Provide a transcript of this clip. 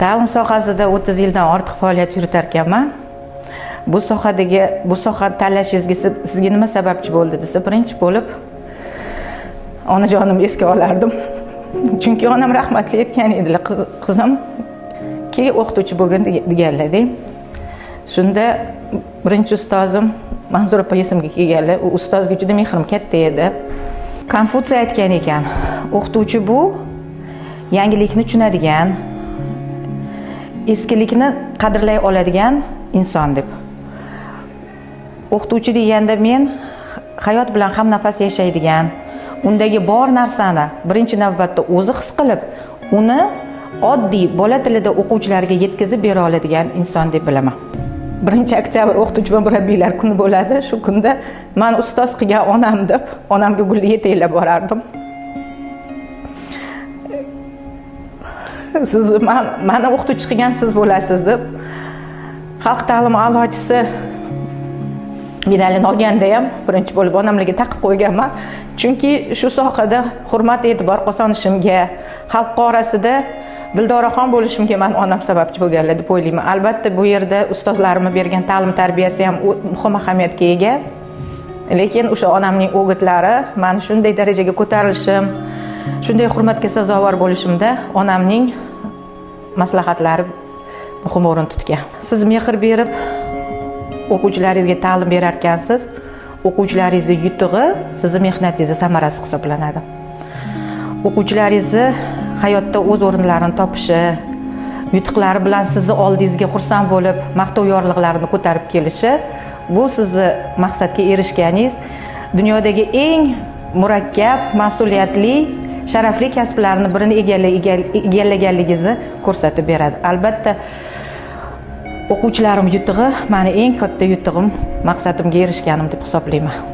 Ta'lim sohasida 30 yildan ortiq faoliyat yuritar ekanman. Bu sohani tanlashingizga sizga nima sababchi bo'ldi desa, birinchi bo'lib onajonim esga olardim. Chunki onam rahmatli aytgan edilar, qizim ki o'qituvchi bo'lgin deganlar-da. Shunda birinchi ustozim Manzur opa esimga kelganlar. U ustozga juda mehrim katta edi. Konfutsiy aytgan ekan, o'qituvchi bu yangilikni tushunadigan, eskilikni qadrlay oladigan inson deb. O'qituvchi deganda men hayot bilan ham nafas yashaydigan, undagi bor narsani birinchi navbatda o'zi his qilib, uni oddiy bola tilida o'quvchilarga yetkazib bera oladigan inson deb bilaman. 1-oktyabr o'qituvchi va murabbiylar kuni bo'ladi. Shu kunda men ustoz qilgan onam deb, onamga gul yetaklab borardim. Siz meni o'qituvchi qilgan siz bo'lasiz deb xalq ta'limi a'lochisi medalini olganda ham birinchi bo'lib onamlarga taqib qo'yganman. Chunki shu sohada hurmat e'tibor qozonishimga, xalq orasida dildoraxon bo'lishimga men onam sababchi bo'lganlar deb o'ylayman. Albatta bu yerda ustozlarimning bergan ta'lim tarbiyasi ham muhim ahamiyatga ega. Lekin o'sha onamning o'gitlari meni shunday darajaga ko'tarilishim, shunday hurmatga sazovor bo'lishimda onamning maslahatlari muhim o'rin tutgan. Siz mehr berib o'quvchilaringizga ta'lim berar ekansiz, o'quvchilaringizning yutug'i sizning mehnatingizning samarasi hisoblanadi. O'quvchilaringizni hayotda o'z o'rinlarini topishi, yutuqlari bilan sizni oldingizga xursand bo'lib, maqtov yorliqlarini ko'tarib kelishi, bu sizni maqsadga erishganingiz dunyodagi eng murakkab, mas'uliyatli, sharafli kasblarni birini egallaganligingizni ko'rsatib beradi. Albatta o'quvchilarim yutug'i meni eng katta yutug'im, maqsadimga erishganim deb hisoblayman.